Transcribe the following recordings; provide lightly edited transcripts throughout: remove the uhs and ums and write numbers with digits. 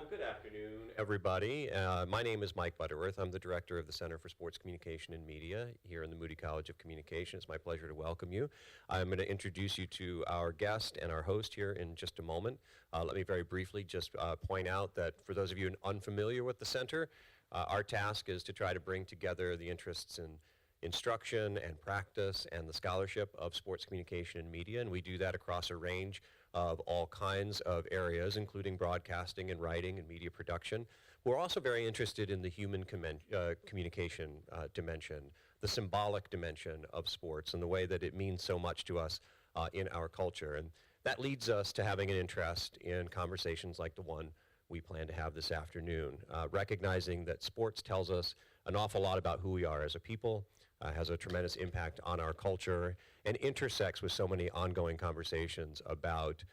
Good afternoon, everybody. My name is Mike Butterworth. I'm the director of the Center for Sports Communication and Media here in the Moody College of Communication. It's my pleasure to welcome you. I'm going to introduce you to our guest and our host here in just a moment. Let me very briefly just point out that for those of you unfamiliar with the center, our task is to try to bring together the interests in instruction and practice and the scholarship of sports communication and media, and we do that across a range of all kinds of areas, including broadcasting and writing and media production. We're also very interested in the human communication dimension, the symbolic dimension of sports and the way that it means so much to us in our culture. And that leads us to having an interest in conversations like the one we plan to have this afternoon, recognizing that sports tells us an awful lot about who we are as a people, has a tremendous impact on our culture, and intersects with so many ongoing conversations about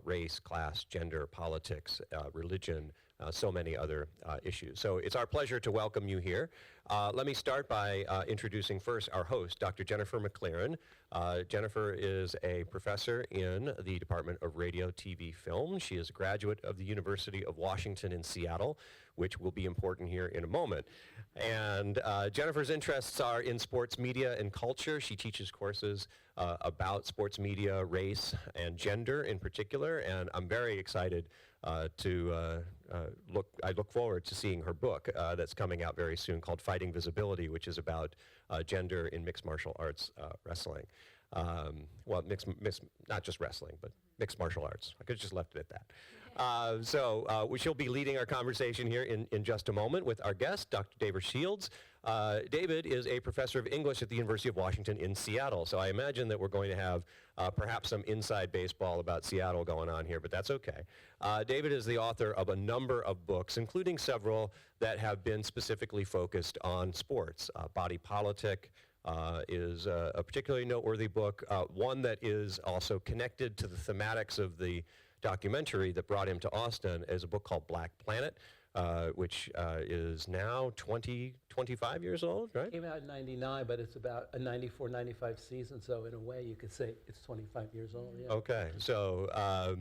race, class, gender, politics, religion, so many other issues. So it's our pleasure to welcome you here. Let me start by introducing first our host, Dr. Jennifer McClearen. Jennifer is a professor in the Department of Radio, TV, Film. She is a graduate of the University of Washington in Seattle, which will be important here in a moment. And Jennifer's interests are in sports media and culture. She teaches courses about sports media, race, and gender in particular. And I'm very excited I look forward to seeing her book that's coming out very soon called Fighting Visibility, which is about gender in mixed martial arts wrestling. Well, not just wrestling, but mixed martial arts. I could have just left it at that. She'll be leading our conversation here in just a moment with our guest, Dr. David Shields. David is a professor of English at the University of Washington in Seattle, so I imagine that we're going to have perhaps some inside baseball about Seattle going on here, but that's okay. David is the author of a number of books, including several that have been specifically focused on sports. Body Politic is a particularly noteworthy book, one that is also connected to the thematics of the documentary that brought him to Austin, is a book called Black Planet, which is now 25 years old, right? It came out in 99, but it's about a 94, 95 season, so in a way you could say it's 25 years old, yeah. Okay, so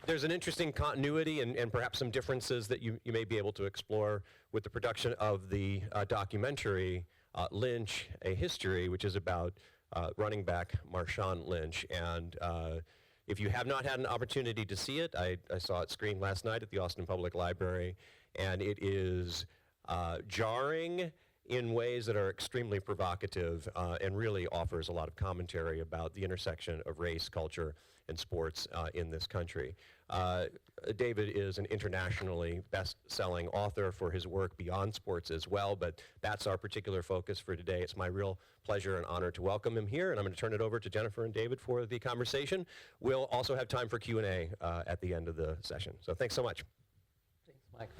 there's an interesting continuity and perhaps some differences that you may be able to explore with the production of the documentary Lynch, A History, which is about running back Marshawn Lynch. And if you have not had an opportunity to see it, I saw it screened last night at the Austin Public Library, and it is jarring in ways that are extremely provocative and really offers a lot of commentary about the intersection of race, culture, and sports in this country. David is an internationally best-selling author for his work beyond sports as well, but that's our particular focus for today. It's my real pleasure and honor to welcome him here, and I'm going to turn it over to Jennifer and David for the conversation. We'll also have time for Q&A at the end of the session. So thanks so much. Thanks, Mike.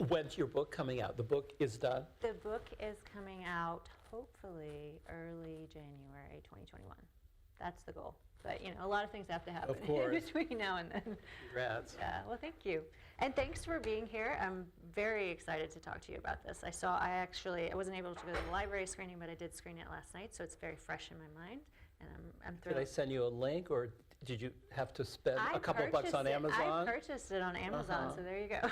When's your book coming out? The book is done? The book is coming out hopefully early January 2021. That's the goal. But, you know, a lot of things have to happen in between now and then. Congrats. Yeah, well, thank you. And thanks for being here. I'm very excited to talk to you about this. I wasn't able to go to the library screening, but I did screen it last night, so it's very fresh in my mind, and I'm thrilled. Did I send you a link, or did you have to spend a couple bucks on Amazon? I purchased it on Amazon, so there you go.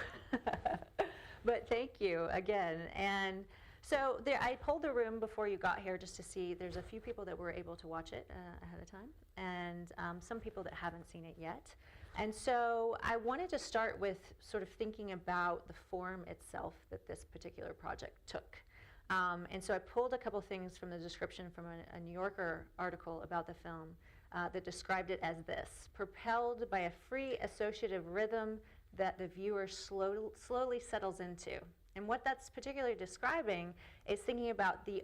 But thank you again. And so I pulled the room before you got here just to see. There's a few people that were able to watch it ahead of time, and some people that haven't seen it yet. And so I wanted to start with sort of thinking about the form itself that this particular project took. And so I pulled a couple things from the description from a New Yorker article about the film that described it as this: propelled by a free associative rhythm that the viewer slowly settles into. And what that's particularly describing is thinking about the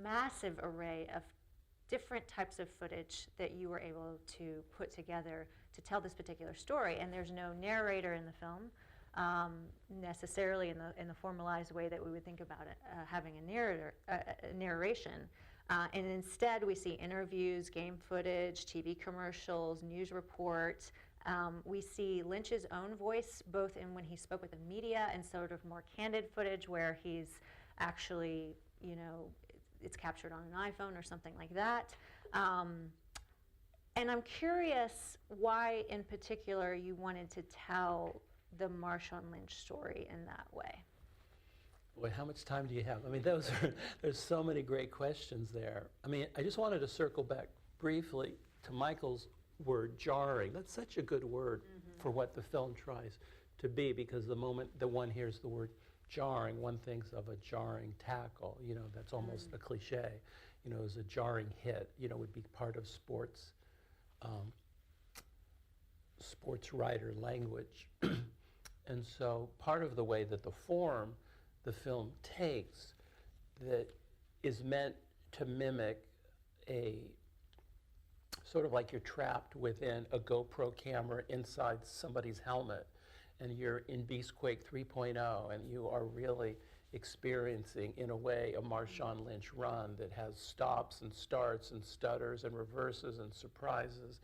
massive array of different types of footage that you were able to put together to tell this particular story. And there's no narrator in the film, necessarily in the formalized way that we would think about it, having a narration. And instead, we see interviews, game footage, TV commercials, news reports. We see Lynch's own voice, both in when he spoke with the media and sort of more candid footage where he's actually, you know, it's captured on an iPhone or something like that. And I'm curious why, in particular, you wanted to tell the Marshawn Lynch story in that way. Boy, how much time do you have? I mean, there's so many great questions there. I mean, I just wanted to circle back briefly to Michael's word, jarring. That's such a good word for what the film tries to be, because the moment that one hears the word jarring, one thinks of a jarring tackle. You know, that's almost a cliche. You know, as a jarring hit, you know, would be part of sports writer language. And so part of the way that the form the film takes that is meant to mimic a sort of like you're trapped within a GoPro camera inside somebody's helmet, and you're in Beastquake 3.0, and you are really experiencing, in a way, a Marshawn Lynch run that has stops and starts and stutters and reverses and surprises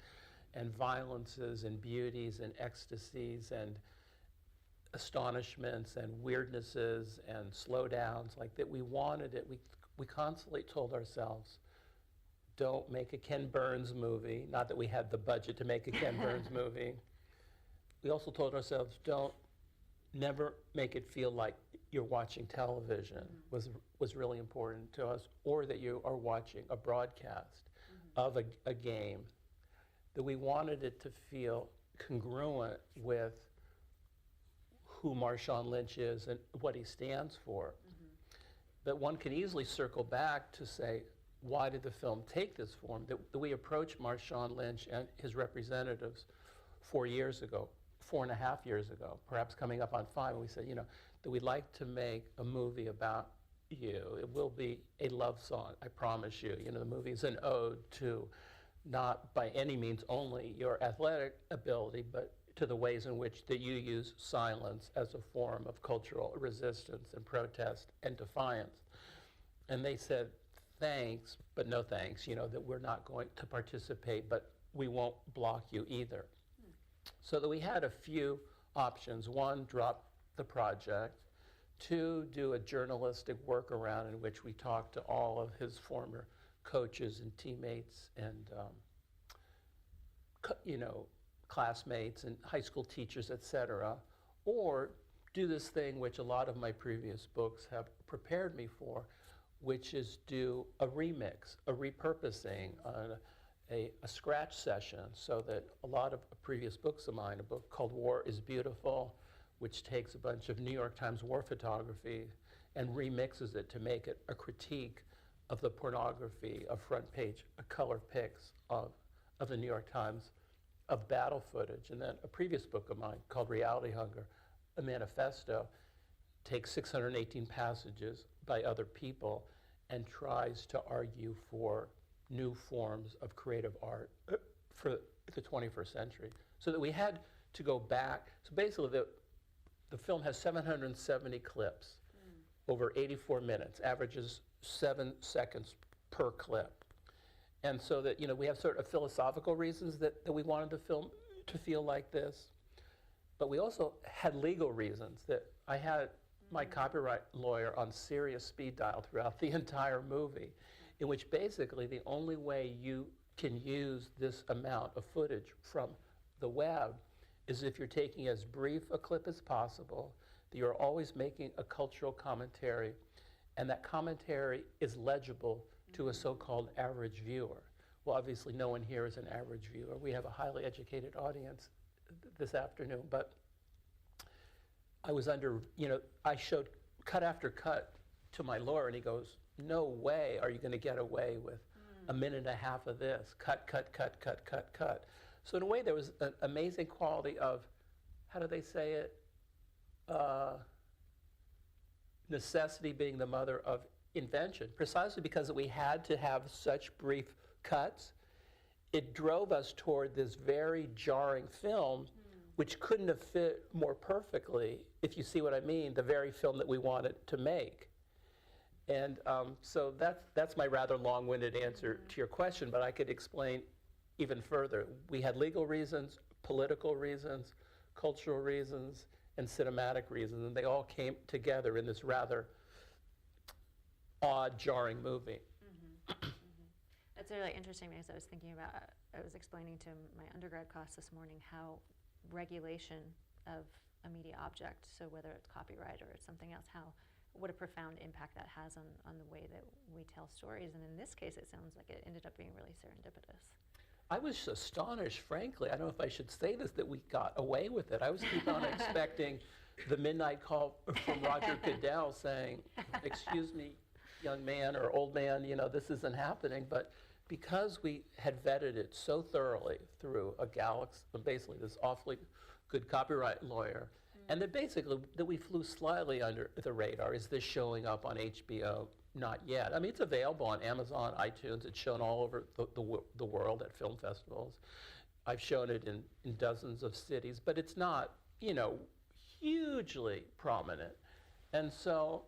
and violences and beauties and ecstasies and astonishments and weirdnesses and slowdowns, like that. We wanted it. We constantly told ourselves, don't make a Ken Burns movie. Not that we had the budget to make a Ken Burns movie. We also told ourselves, never make it feel like you're watching television, was really important to us, or that you are watching a broadcast of a game, that we wanted it to feel congruent with who Marshawn Lynch is and what he stands for. But one can easily circle back to say, why did the film take this form? That we approached Marshawn Lynch and his representatives 4 years ago, 4.5 years ago, perhaps coming up on 5, and we said, you know, that we'd like to make a movie about you. It will be a love song, I promise you. You know, the movie is an ode to not by any means only your athletic ability, but to the ways in which that you use silence as a form of cultural resistance and protest and defiance. And they said, thanks, but no thanks, you know, that we're not going to participate, but we won't block you either. So that we had a few options. One, drop the project. 2, do a journalistic workaround in which we talked to all of his former coaches and teammates and, you know, classmates and high school teachers, etc. Or do this thing which a lot of my previous books have prepared me for, which is do a remix, a repurposing, a scratch session, so that a lot of previous books of mine, a book called War is Beautiful, which takes a bunch of New York Times war photography and remixes it to make it a critique of the pornography of front page color pics of the New York Times of battle footage. And then a previous book of mine called Reality Hunger, a manifesto, takes 618 passages by other people and tries to argue for new forms of creative art for the 21st century. So that we had to go back. So basically the film has 770 clips over 84 minutes, averages 7 seconds per clip. And so that, you know, we have sort of philosophical reasons that we wanted the film to feel like this. But we also had legal reasons that I had my copyright lawyer on serious speed dial throughout the entire movie, in which basically the only way you can use this amount of footage from the web is if you're taking as brief a clip as possible, that you're always making a cultural commentary, and that commentary is legible to a so-called average viewer. Well, obviously no one here is an average viewer. We have a highly educated audience this afternoon, but I was under, you know, I showed cut after cut to my lawyer, and he goes, no way are you going to get away with a minute and a half of this. Cut, cut, cut, cut, cut, cut. So in a way, there was an amazing quality of, how do they say it? Necessity being the mother of invention. Precisely because we had to have such brief cuts, it drove us toward this very jarring film, which couldn't have fit more perfectly, if you see what I mean, the very film that we wanted to make. And so that's my rather long-winded answer to your question, but I could explain even further. We had legal reasons, political reasons, cultural reasons, and cinematic reasons, and they all came together in this rather odd, jarring movie. It's really interesting because I was thinking about, I was explaining to my undergrad class this morning how regulation of a media object, so whether it's copyright or it's something else, what a profound impact that has on the way that we tell stories. And in this case, it sounds like it ended up being really serendipitous. I was astonished, frankly. I don't know if I should say this, that we got away with it. I was keep on expecting the midnight call from Roger Goodell saying, excuse me, young man or old man, this isn't happening. But because we had vetted it so thoroughly through basically this awfully good copyright lawyer, and that basically that we flew slightly under the radar. Is this showing up on HBO? Not yet. I mean, it's available on Amazon, iTunes. It's shown all over the world at film festivals. I've shown it in dozens of cities, but it's not, hugely prominent. And so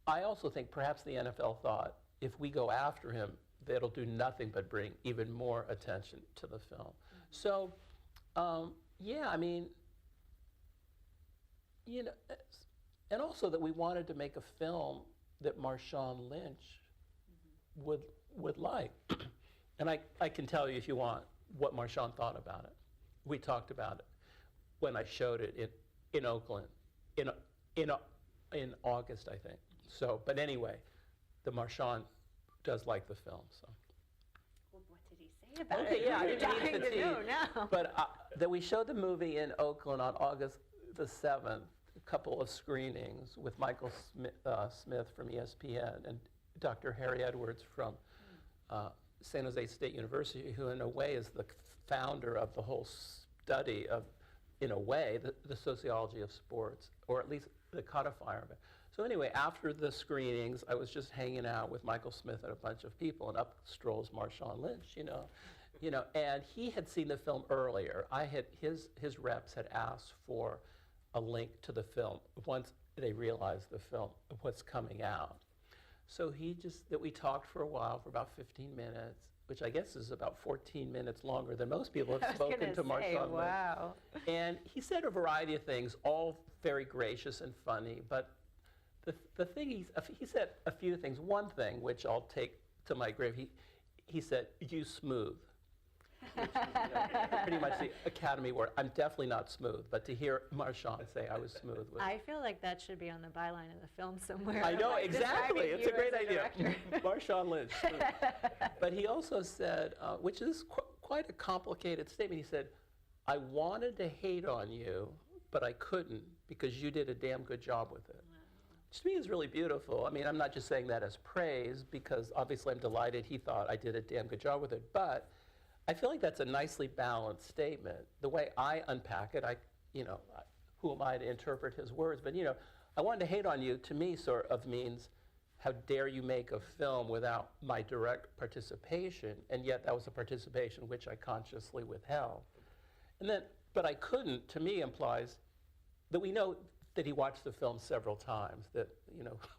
I also think perhaps the NFL thought if we go after him, that'll do nothing but bring even more attention to the film. So, yeah, I mean, and also that we wanted to make a film that Marshawn Lynch would like. And I can tell you, if you want, what Marshawn thought about it. We talked about it when I showed it in Oakland in August, I think. So, but anyway, the Marshawn does like the film. So. Well, what did he say about Okay, it? yeah, I We're didn't mean dying to to know tease. now. But that we showed the movie in Oakland on August the 7th, a couple of screenings with Michael Smith from ESPN and Dr. Harry Edwards from San Jose State University, who in a way is the founder of the whole study of, in a way, the sociology of sports, or at least the codifier of it. So anyway, after the screenings, I was just hanging out with Michael Smith and a bunch of people, and up strolls Marshawn Lynch, and he had seen the film earlier. His reps had asked for a link to the film once they realized the film was coming out. So we talked for a while, for about 15 minutes, which I guess is about 14 minutes longer than most people have spoken to Marshawn Lynch. Wow. And he said a variety of things, all very gracious and funny, but the thing he said a few things. One thing, which I'll take to my grave, he said, "You smooth." Which is, pretty much the Academy word. I'm definitely not smooth, but to hear Marshawn say I was smooth was... I feel like that should be on the byline of the film somewhere. I know, like exactly. describing It's a you great as idea. director. Marshawn Lynch. But he also said, which is quite a complicated statement, he said, "I wanted to hate on you, but I couldn't because you did a damn good job with it." Which to me is really beautiful. I mean, I'm not just saying that as praise, because obviously I'm delighted he thought I did a damn good job with it, but I feel like that's a nicely balanced statement. The way I unpack it, who am I to interpret his words? But I wanted to hate on you, to me, sort of means, how dare you make a film without my direct participation? And yet that was a participation which I consciously withheld. And then, but I couldn't, to me, implies that we know that he watched the film several times, that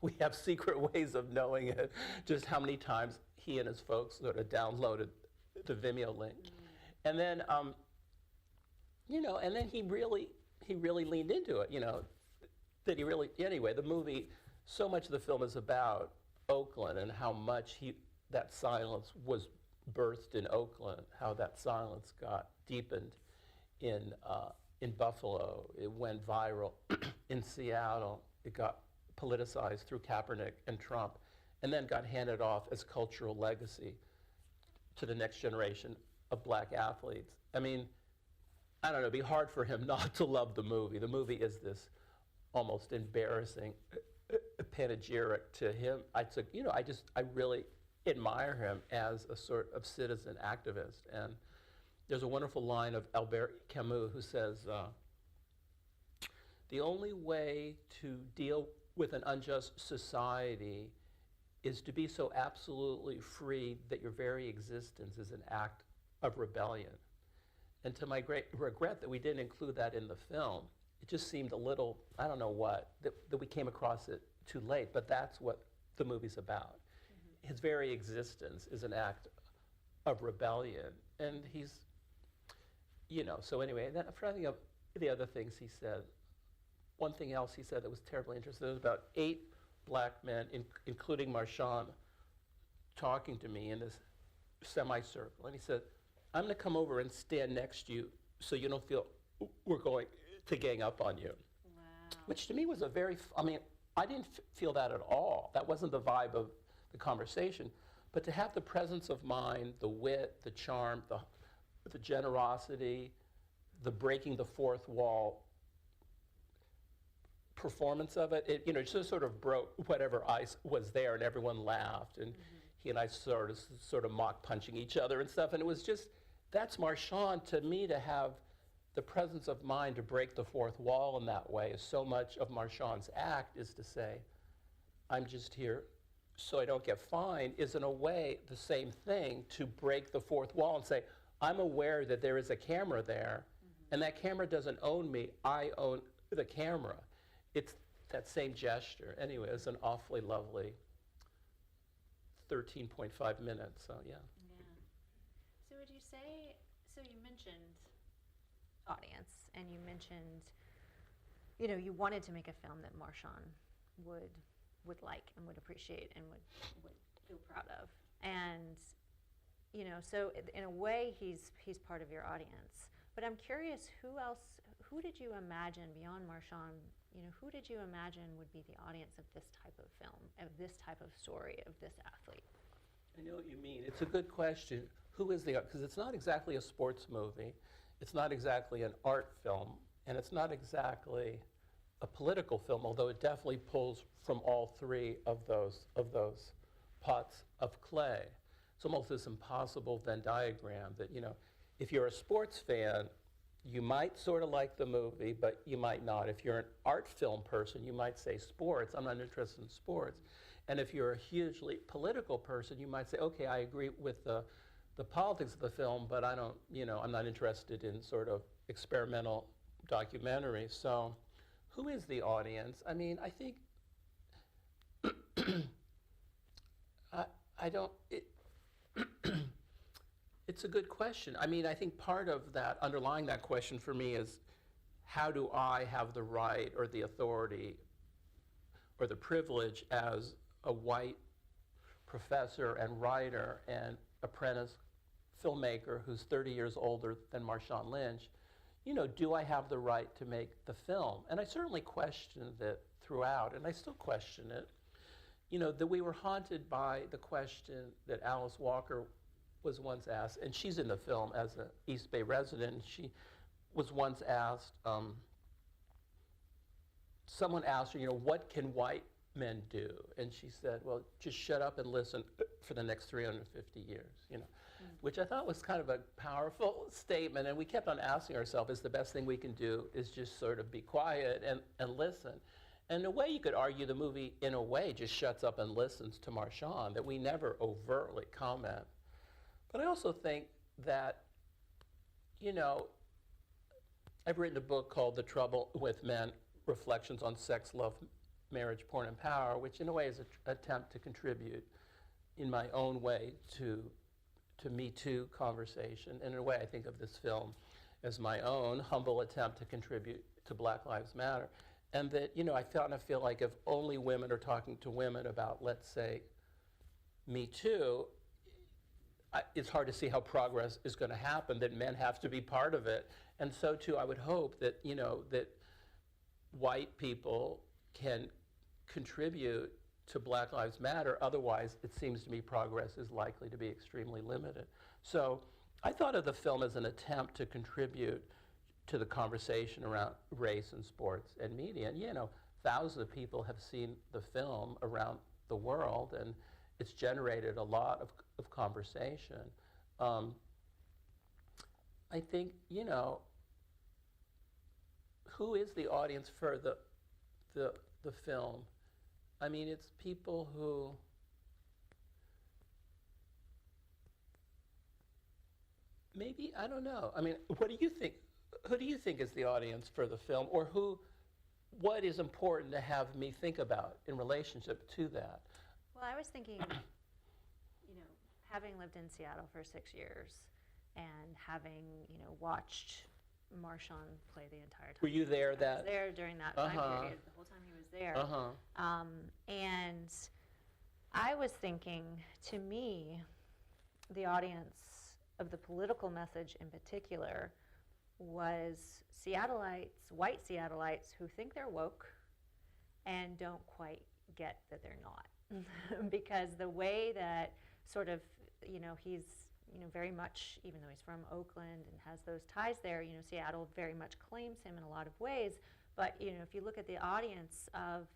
we have secret ways of knowing it, just how many times he and his folks sort of downloaded the Vimeo link. And then, and then he really leaned into it, that he really, anyway, the movie, so much of the film is about Oakland and how much that silence was birthed in Oakland, how that silence got deepened in Buffalo. It went viral in Seattle. It got politicized through Kaepernick and Trump, and then got handed off as cultural legacy to the next generation of black athletes. I mean, I don't know, it'd be hard for him not to love the movie. The movie is this almost embarrassing panegyric to him. I really admire him as a sort of citizen activist. And there's a wonderful line of Albert Camus who says, the only way to deal with an unjust society is to be so absolutely free that your very existence is an act of rebellion. And to my great regret that we didn't include that in the film, it just seemed a little, I don't know what, that we came across it too late, but that's what the movie's about. Mm-hmm. His very existence is an act of rebellion. And he's, so anyway, then I'm trying to think of the other things he said. One thing else he said that was terribly interesting, there was about 8 black men, including Marshawn, talking to me in this semicircle. And he said, I'm going to come over and stand next to you so you don't feel we're going to gang up on you. Wow. Which to me was a very, I mean, I didn't feel that at all. That wasn't the vibe of the conversation. But to have the presence of mind, the wit, the charm, the generosity, the breaking the fourth wall performance of it, it just sort of broke whatever ice was there, and everyone laughed, and he and I sort of mock punching each other and stuff, and it was just, that's Marshawn. To me, to have the presence of mind to break the fourth wall in that way is so much of Marshawn's act, is to say, I'm just here so I don't get fined, is in a way the same thing, to break the fourth wall and say, I'm aware that there is a camera there, and that camera doesn't own me, I own the camera. It's that same gesture. Anyway, it was an awfully lovely 13.5 minutes, so yeah. Yeah. So would you say, so you mentioned audience, and you mentioned, you wanted to make a film that Marshawn would like and would appreciate and would feel proud of. And, so in a way, he's part of your audience. But I'm curious, who did you imagine beyond Marshawn, who did you imagine would be the audience of this type of film, of this type of story, of this athlete? I know what you mean. It's a good question. Who is because it's not exactly a sports movie, it's not exactly an art film, and it's not exactly a political film, although it definitely pulls from all three of those pots of clay. It's almost this impossible Venn diagram that, if you're a sports fan, you might sort of like the movie, but you might not. If you're an art film person, you might say sports, I'm not interested in sports. And if you're a hugely political person, you might say, okay, I agree with the politics of the film, but I don't, I'm not interested in sort of experimental documentaries. So who is the audience? I mean, I think, it's a good question. I mean, I think part of that, underlying that question for me is, how do I have the right or the authority or the privilege as a white professor and writer and apprentice filmmaker who's 30 years older than Marshawn Lynch, do I have the right to make the film? And I certainly questioned it throughout, and I still question it. That we were haunted by the question that Alice Walker was once asked, and she's in the film as an East Bay resident, and she was once asked, someone asked her, what can white men do? And she said, well, just shut up and listen for the next 350 years, which I thought was kind of a powerful statement. And we kept on asking ourselves, is the best thing we can do is just sort of be quiet and listen? And in a way, you could argue the movie, in a way, just shuts up and listens to Marshawn, that we never overtly comment. But I also think that, I've written a book called The Trouble with Men, Reflections on Sex, Love, Marriage, Porn, and Power, which in a way is an attempt to contribute in my own way to Me Too conversation. And in a way, I think of this film as my own humble attempt to contribute to Black Lives Matter. And that, I feel like if only women are talking to women about, let's say, Me Too, it's hard to see how progress is going to happen, that men have to be part of it. And so, too, I would hope that, that white people can contribute to Black Lives Matter. Otherwise, it seems to me progress is likely to be extremely limited. So I thought of the film as an attempt to contribute to the conversation around race and sports and media. And, thousands of people have seen the film around the world, and it's generated a lot of conversation. I think, who is the audience for the film? I mean, it's people who maybe, I don't know. I mean, what do you think? Who do you think is the audience for the film, or what is important to have me think about in relationship to that? Well, I was thinking, having lived in Seattle for 6 years and having, watched Marshawn play the entire time. Were you there? I was there during that time period, the whole time he was there. And I was thinking, to me, the audience of the political message in particular was Seattleites, white Seattleites, who think they're woke and don't quite get that they're not. Because the way that sort of, he's, very much, even though he's from Oakland and has those ties there, Seattle very much claims him in a lot of ways. But, if you look at the audience of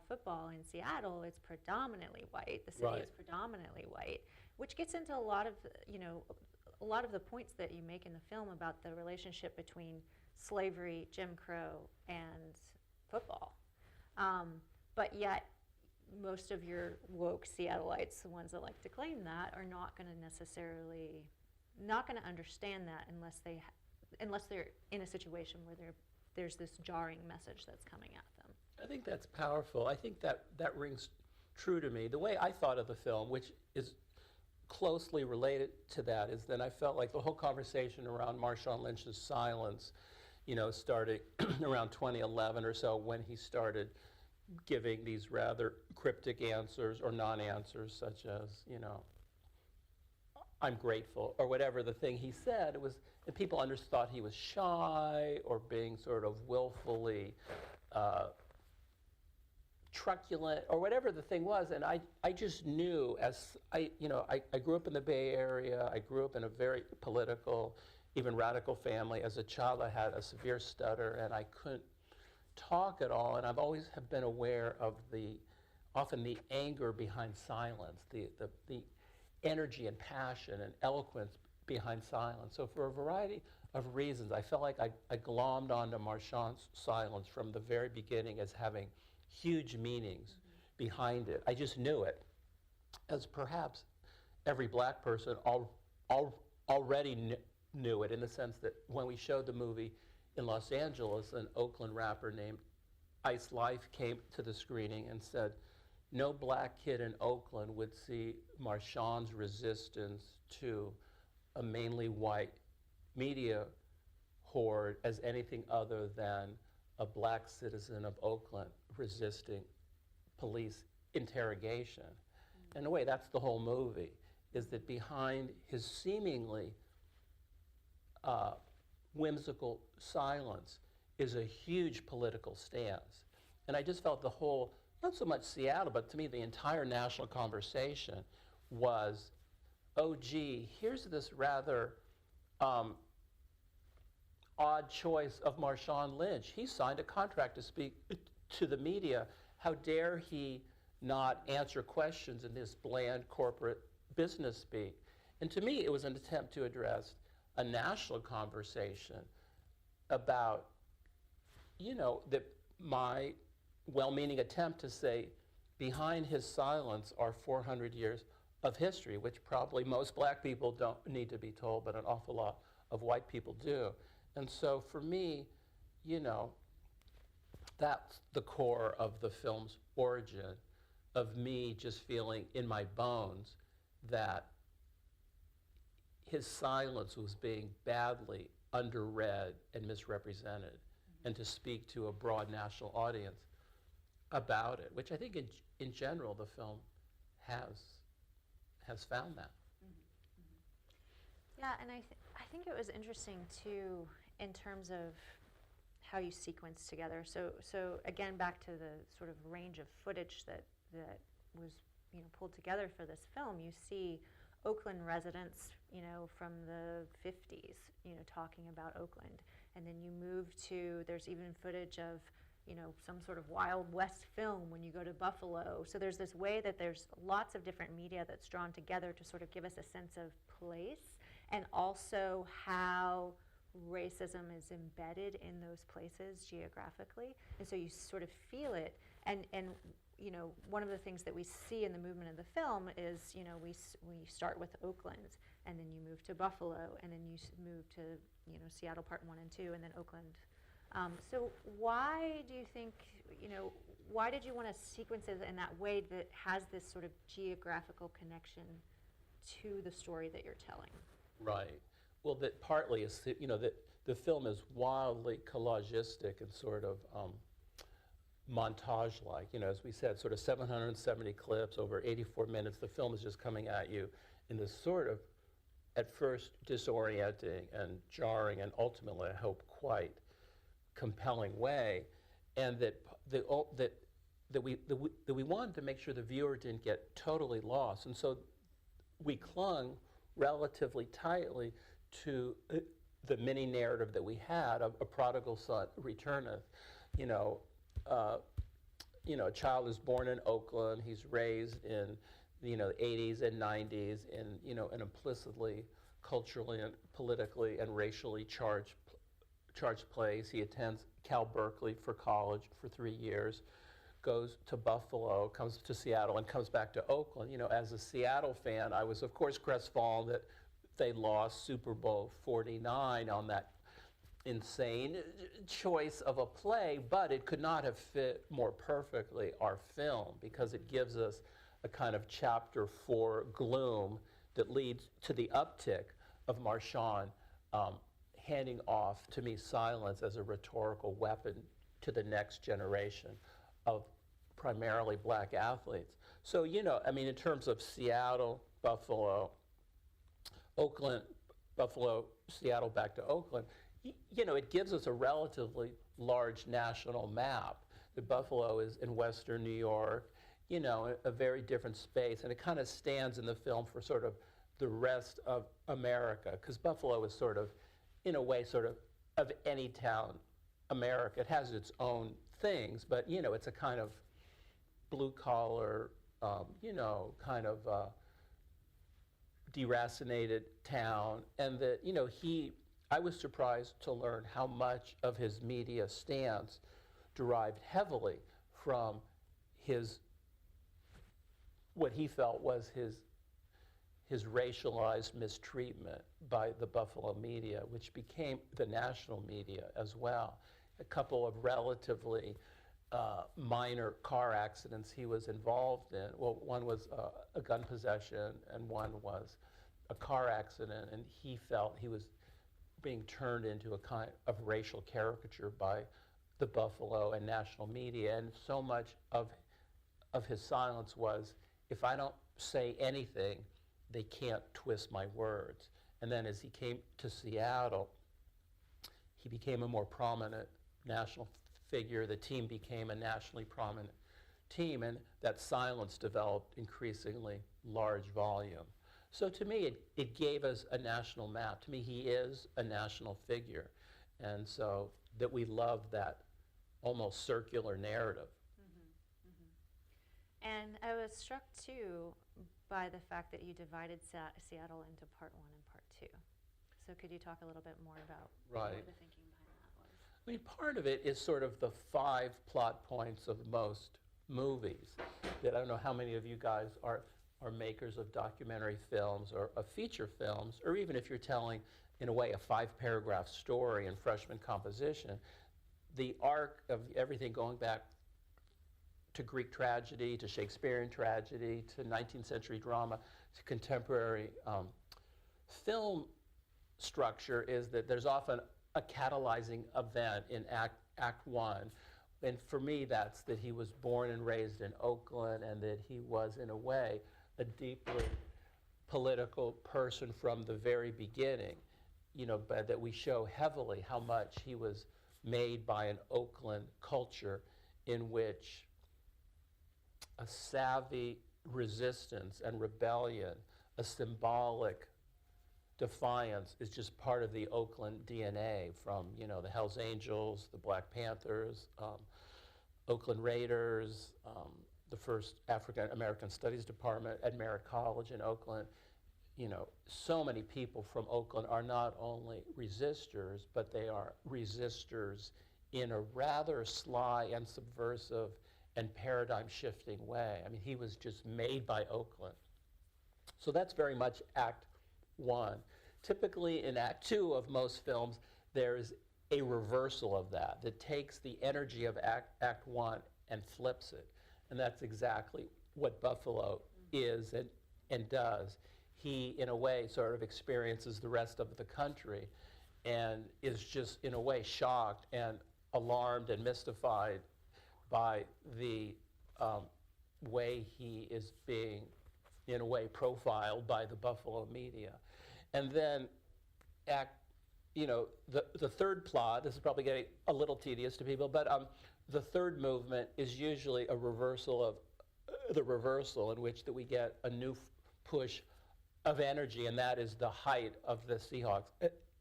football in Seattle, it's predominantly white. The city is predominantly white, which gets into a lot of the points that you make in the film about the relationship between slavery, Jim Crow, and football. But yet, most of your woke Seattleites, the ones that like to claim that, are not going to understand that unless they're in a situation where there's this jarring message that's coming at them. I think that's powerful. I think that rings true to me. The way I thought of the film, which is closely related to that, is that I felt like the whole conversation around Marshawn Lynch's silence, started around 2011 or so, when he started giving these rather cryptic answers or non-answers, such as, I'm grateful, or whatever the thing he said. It was, and people thought he was shy or being sort of willfully truculent, or whatever the thing was. And I just knew, as I grew up in the Bay Area. I grew up in a very political, even radical family. As a child, I had a severe stutter, and I couldn't talk at all. And I've always have been aware of often the anger behind silence, the energy and passion and eloquence behind silence. So for a variety of reasons, I felt like I glommed onto Marshawn's silence from the very beginning as having huge meanings behind it. I just knew it, as perhaps every black person already knew it, in the sense that when we showed the movie in Los Angeles, an Oakland rapper named Ice Life came to the screening and said, no black kid in Oakland would see Marshawn's resistance to a mainly white media horde as anything other than a black citizen of Oakland resisting police interrogation. In a way, that's the whole movie, is that behind his seemingly whimsical silence is a huge political stance. And I just felt the whole, not so much Seattle, but to me the entire national conversation was, oh gee, here's this rather odd choice of Marshawn Lynch. He signed a contract to speak to the media. How dare he not answer questions in this bland corporate business speak? And to me, it was an attempt to address a national conversation about, my well-meaning attempt to say, behind his silence are 400 years of history, which probably most black people don't need to be told, but an awful lot of white people do. And so for me, that's the core of the film's origin, of me just feeling in my bones that his silence was being badly underread and misrepresented, and to speak to a broad national audience about it, which I think in general the film has found that. Yeah, and I think it was interesting too, in terms of how you sequence together. So again, back to the sort of range of footage that was pulled together for this film. You see Oakland residents, from the 50s, talking about Oakland, and then you move to, there's even footage of some sort of Wild West film when you go to Buffalo. So there's this way that there's lots of different media that's drawn together to sort of give us a sense of place, and also how racism is embedded in those places geographically. And so you sort of feel it. And one of the things that we see in the movement of the film is, we start with Oakland, and then you move to Buffalo, and then you move to, Seattle Part 1 and 2, and then Oakland. So why do you think, why did you want to sequence it in that way that has this sort of geographical connection to the story that you're telling? Right. Well, that partly is, that the film is wildly collagistic and sort of montage-like. As we said, sort of 770 clips over 84 minutes. The film is just coming at you in this sort of at first disorienting and jarring, and ultimately, I hope, quite compelling way, and that we wanted to make sure the viewer didn't get totally lost, and so we clung relatively tightly to the mini narrative that we had of a prodigal son returneth. A child is born in Oakland. He's raised in the 80s and 90s in an implicitly, culturally and politically and racially charged place. He attends Cal Berkeley for college for 3 years, goes to Buffalo, comes to Seattle, and comes back to Oakland. As a Seattle fan, I was, of course, crestfallen that they lost Super Bowl 49 on that insane choice of a play, but it could not have fit more perfectly our film, because it gives us a kind of chapter 4 gloom that leads to the uptick of Marshawn handing off, to me, silence as a rhetorical weapon to the next generation of primarily black athletes. So, in terms of Seattle, Buffalo, Oakland, Buffalo, Seattle, back to Oakland, it gives us a relatively large national map. The Buffalo is in Western New York, a very different space, and it kind of stands in the film for sort of the rest of America, because Buffalo is sort of, in a way, sort of any town America. It has its own things, but, it's a kind of blue-collar, kind of deracinated town, and that, I was surprised to learn how much of his media stance derived heavily from what he felt was his racialized mistreatment by the Buffalo media, which became the national media as well. A couple of relatively minor car accidents he was involved in. Well, one was a gun possession, and one was a car accident, and he felt he was being turned into a kind of racial caricature by the Buffalo and national media. And so much of his silence was, if I don't say anything, they can't twist my words. And then as he came to Seattle, he became a more prominent national figure. The team became a nationally prominent team, and that silence developed increasingly large volume. So to me, it gave us a national map. To me, he is a national figure. And so that we love that almost circular narrative. And I was struck, too, by the fact that you divided Seattle into part 1 and part 2. So could you talk a little bit more about what the thinking behind that was? I mean, part of it is sort of the 5 plot points of most movies. That I don't know how many of you guys are makers of documentary films or of feature films, or even if you're telling, in a way, a 5-paragraph story in freshman composition, the arc of everything going back to Greek tragedy, to Shakespearean tragedy, to 19th century drama, to contemporary film structure is that there's often a catalyzing event in Act 1. And for me, that's that he was born and raised in Oakland, and that he was, in a way, a deeply political person from the very beginning, but that we show heavily how much he was made by an Oakland culture in which a savvy resistance and rebellion, a symbolic defiance, is just part of the Oakland DNA, from the Hells Angels, the Black Panthers, Oakland Raiders, the first African American Studies Department at Merritt College in Oakland. So many people from Oakland are not only resistors, but they are resistors in a rather sly and subversive and paradigm-shifting way. I mean, he was just made by Oakland. So that's very much Act 1. Typically in Act 2 of most films, there's a reversal of that takes the energy of Act 1 and flips it. And that's exactly what Buffalo is and does. He, in a way, sort of experiences the rest of the country and is just, in a way, shocked and alarmed and mystified by the way he is being, in a way, profiled by the Buffalo media. And then act, the third plot, this is probably getting a little tedious to people, but the third movement is usually a reversal of the reversal, in which that we get a new push of energy, and that is the height of the Seahawks.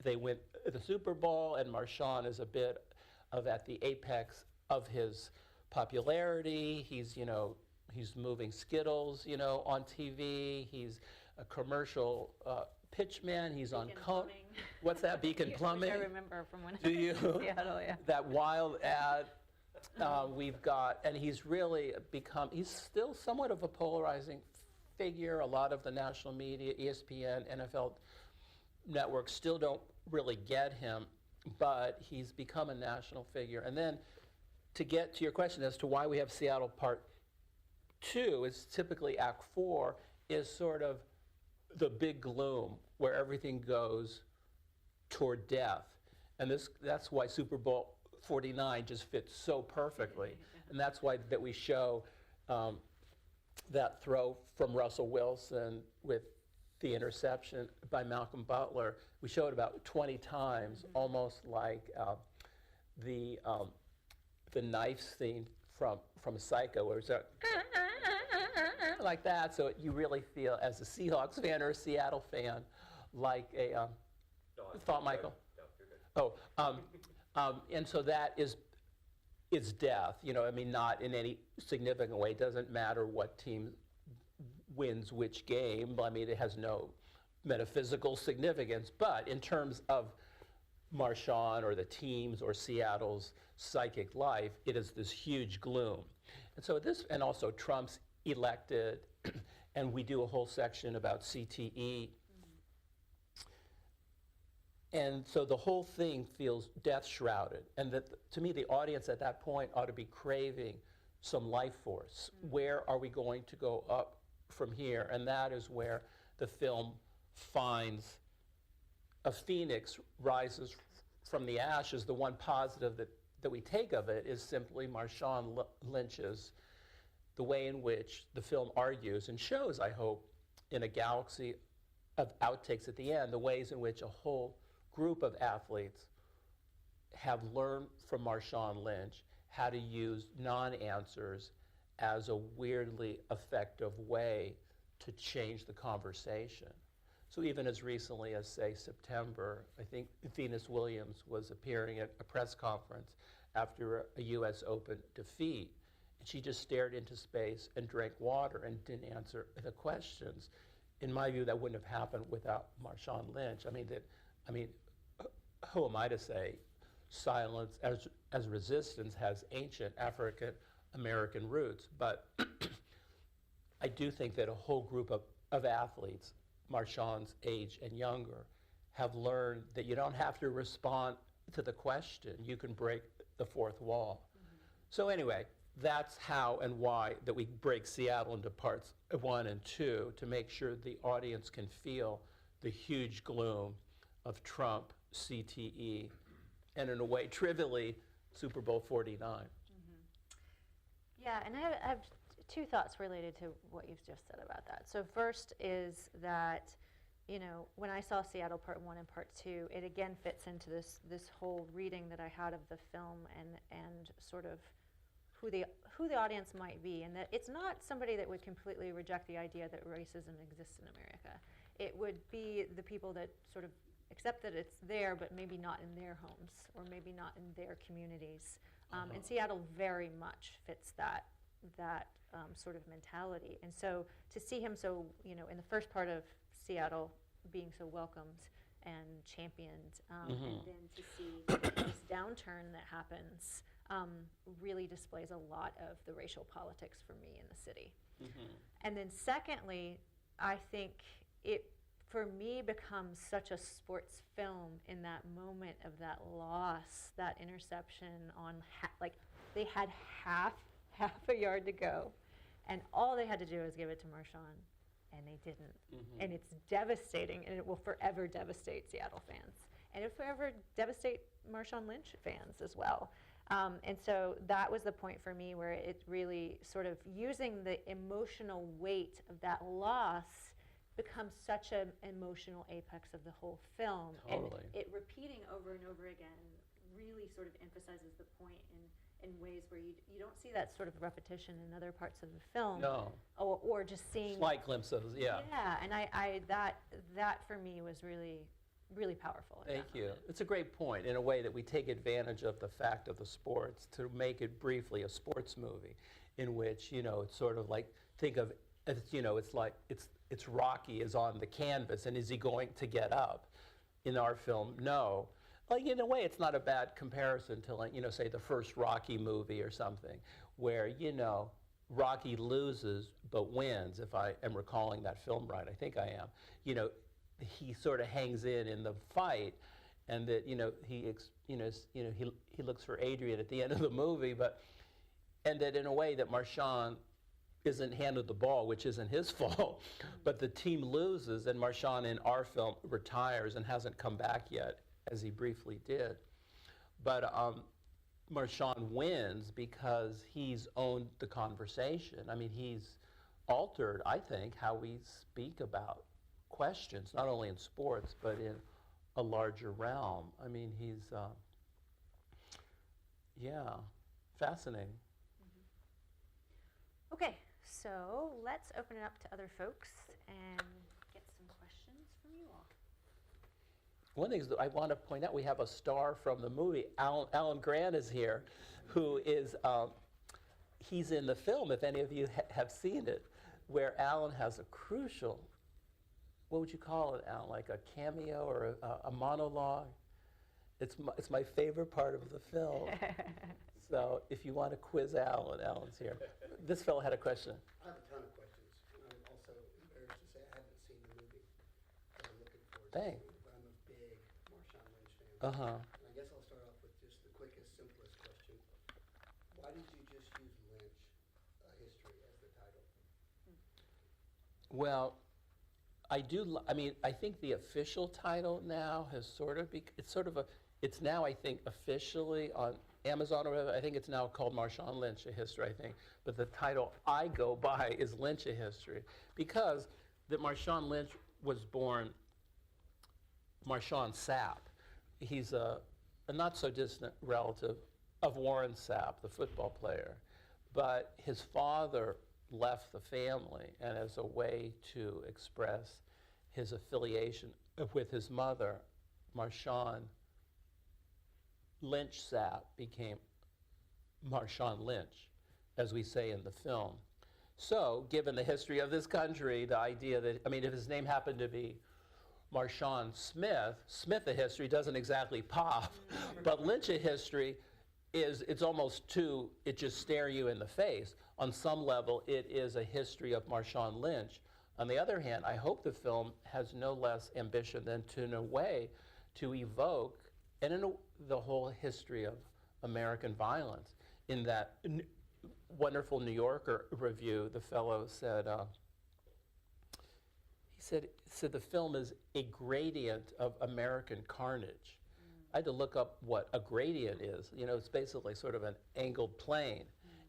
They win the Super Bowl, and Marshawn is a bit of at the apex of his popularity. He's moving Skittles, on TV. He's a commercial pitchman. He's on Plumbing. What's that? Beacon Plumbing. I remember from when Do you? I was in Seattle, yeah. That wild ad we've got, and he's really become. He's still somewhat of a polarizing figure. A lot of the national media, ESPN, NFL networks still don't really get him, but he's become a national figure. And then to get to your question as to why we have Seattle Part 2, is typically Act 4 is sort of the big gloom where everything goes toward death. And that's why Super Bowl 49 just fits so perfectly. And that's why that we show that throw from Russell Wilson with the interception by Malcolm Butler. We show it about 20 times, almost like the knife scene from Psycho, where it's like that. So you really feel, as a Seahawks fan or a Seattle fan, like a thought, Michael. No, you're good. And so that is death. Not in any significant way. It doesn't matter what team wins which game. It has no metaphysical significance. But in terms of Marshawn or the teams or Seattle's psychic life, it is this huge gloom. And so and also Trump's elected, and we do a whole section about CTE. And so the whole thing feels death-shrouded. And to me, the audience at that point ought to be craving some life force. Where are we going to go up from here? And that is where the film finds a phoenix rises from the ashes. The one positive that we take of it is simply Marshawn Lynch's, the way in which the film argues and shows, I hope, in a galaxy of outtakes at the end, the ways in which a whole group of athletes have learned from Marshawn Lynch how to use non-answers as a weirdly effective way to change the conversation. So even as recently as, say, September, I think Venus Williams was appearing at a press conference after a US Open defeat, and she just stared into space and drank water and didn't answer the questions. In my view, that wouldn't have happened without Marshawn Lynch. Who am I to say silence as resistance has ancient African American roots? But I do think that a whole group of athletes, Marshawn's age and younger, have learned that you don't have to respond to the question. You can break the fourth wall. So anyway, that's how and why that we break Seattle into parts 1 and 2, to make sure the audience can feel the huge gloom of Trump, CTE, and in a way, trivially, Super Bowl 49. Yeah, and I have two thoughts related to what you've just said about that. So first is that, when I saw Seattle Part 1 and Part 2, it again fits into this whole reading that I had of the film and sort of who the audience might be, and that it's not somebody that would completely reject the idea that racism exists in America. It would be the people that sort of accept that it's there, but maybe not in their homes, or maybe not in their communities. And Seattle very much fits that sort of mentality. And so to see him so, in the first part of Seattle being so welcomed and championed, and then to see this downturn that happens really displays a lot of the racial politics for me in the city. And then secondly, I think it, for me, becomes such a sports film in that moment of that loss, that interception on, they had half a yard to go, and all they had to do was give it to Marshawn, and they didn't. And it's devastating, and it will forever devastate Seattle fans. And it will forever devastate Marshawn Lynch fans as well. And so that was the point for me where it really sort of using the emotional weight of that loss becomes such an emotional apex of the whole film. Totally. And it repeating over and over again really sort of emphasizes the point in ways where you don't see that sort of repetition in other parts of the film. No. Or just seeing. Slight glimpses, yeah. Yeah, and I that for me was really, really powerful. Thank you. It's a great point, in a way that we take advantage of the fact of the sports to make it briefly a sports movie, in which, it's sort of like, think of, it's like, it's Rocky is on the canvas, and is he going to get up? In our film, no. Like, in a way, it's not a bad comparison to, like, say the first Rocky movie or something, where, Rocky loses but wins, if I am recalling that film right. I think I am. He sort of hangs in the fight, and that, he looks for Adrian at the end of the movie, and that in a way that Marshawn isn't handed the ball, which isn't his fault, but the team loses, and Marshawn in our film retires and hasn't come back yet, as he briefly did. But Marshawn wins because he's owned the conversation. I mean, he's altered, I think, how we speak about questions, not only in sports, but in a larger realm. I mean, he's, fascinating. Okay, so let's open it up to other folks and get some questions from you all. One thing that I want to point out, we have a star from the movie. Alan Grant is here, who is, he's in the film, if any of you have seen it, where Alan has a crucial, what would you call it, Alan, like a cameo or a monologue? It's my favorite part of the film. So if you want to quiz Alan, Alan's here. This fellow had a question. I have a ton of questions. I'm also embarrassed to say I haven't seen the movie, but I'm looking forward to Dang. seeing it. But I'm a big Marshawn Lynch fan. Uh-huh. And I guess I'll start off with just the quickest, simplest question. Why did you just use Lynch, History, as the title? Well, I think the official title now has it's now, I think, officially on Amazon or whatever. I think it's now called Marshawn Lynch, A History, I think. But the title I go by is Lynch, A History, because that Marshawn Lynch was born Marshawn Sapp. He's a not so distant relative of Warren Sapp, the football player. But his father left the family, and as a way to express his affiliation with his mother, Marshawn Lynch Sapp became Marshawn Lynch, as we say in the film. So, given the history of this country, the idea that, if his name happened to be Marshawn Smith, Smith of history doesn't exactly pop, but Lynch of history it's almost it just stare you in the face. On some level, it is a history of Marshawn Lynch. On the other hand, I hope the film has no less ambition than to, in a way, to evoke the whole history of American violence. In that wonderful New Yorker review, the fellow said, he said the film is a gradient of American carnage. I had to look up what a gradient is. It's basically sort of an angled plane.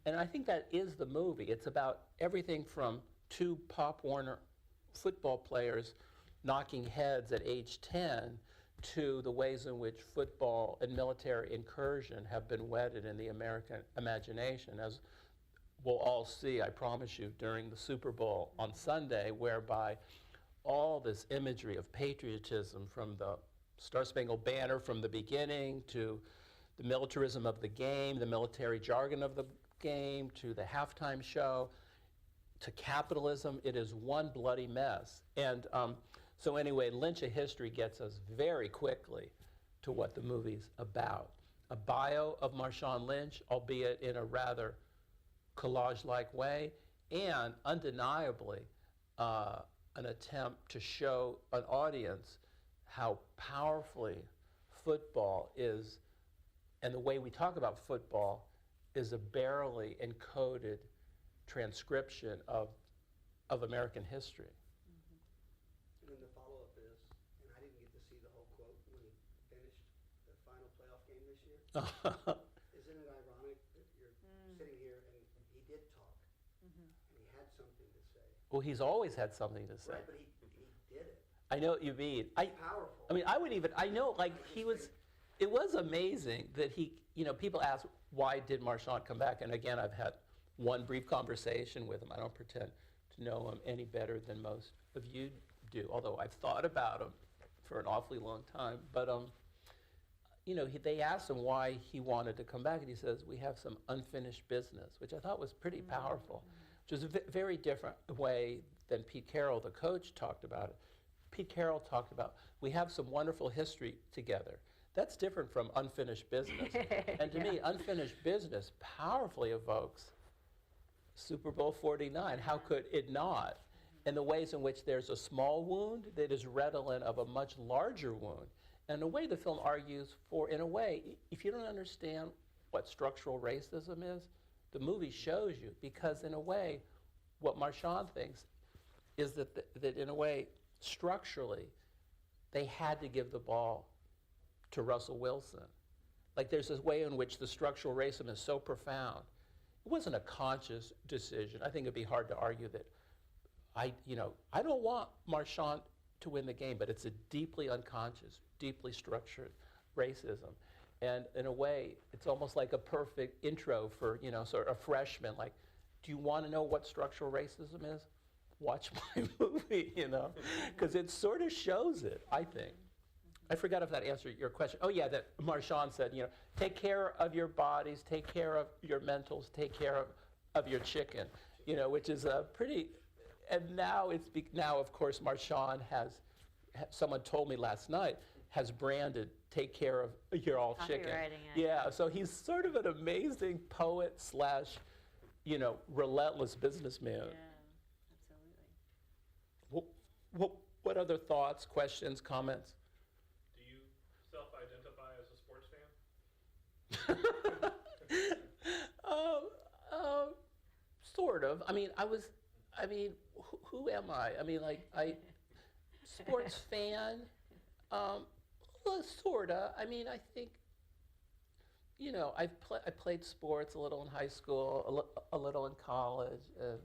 And I think that is the movie. It's about everything from two Pop Warner football players knocking heads at age 10 to the ways in which football and military incursion have been wedded in the American imagination, as we'll all see, I promise you, during the Super Bowl on Sunday, whereby all this imagery of patriotism, from the Star-Spangled Banner from the beginning to the militarism of the game, the military jargon of the game, to the halftime show, to capitalism, it is one bloody mess. And so anyway, Lynch of history gets us very quickly to what the movie's about. A bio of Marshawn Lynch, albeit in a rather collage-like way, and undeniably an attempt to show an audience how powerfully football is, and the way we talk about football is a barely encoded transcription of American history. And then the follow-up is, and I didn't get to see the whole quote when he finished the final playoff game this year. Isn't it ironic that you're sitting here and he did talk, and he had something to say? Well, he's always had something to say. Right, but he I know what you mean. Powerful. I mean, I know, like, it was amazing that people ask, why did Marshawn come back? And again, I've had one brief conversation with him. I don't pretend to know him any better than most of you do, although I've thought about him for an awfully long time. But, they asked him why he wanted to come back, and he says, we have some unfinished business, which I thought was pretty powerful, which is a very different way than Pete Carroll, the coach, talked about it. Pete Carroll talked about, we have some wonderful history together. That's different from unfinished business. And to me, unfinished business powerfully evokes Super Bowl 49. How could it not? And the ways in which there's a small wound that is redolent of a much larger wound. And the way the film argues for, in a way, if you don't understand what structural racism is, the movie shows you, because in a way, what Marshawn thinks is that in a way, structurally, they had to give the ball to Russell Wilson. Like, there's this way in which the structural racism is so profound. It wasn't a conscious decision. I think it'd be hard to argue that I don't want Marshawn to win the game, but it's a deeply unconscious, deeply structured racism. And in a way, it's almost like a perfect intro for, sort of a freshman. Like, do you want to know what structural racism is? Watch my movie, because it sort of shows it, I think. I forgot if that answered your question. Oh yeah, that Marshawn said, take care of your bodies, take care of your mentals, take care of your chicken, which is a pretty, and now now of course Marshawn someone told me last night, has branded take care of your all chicken. Yeah, so he's sort of an amazing poet / relentless businessman. Yeah, absolutely. What other thoughts, questions, comments? Do you self-identify as a sports fan? Sort of. I mean, who am I? I mean, sports fan, well, sorta. I mean, I think, I played sports a little in high school, a little in college, and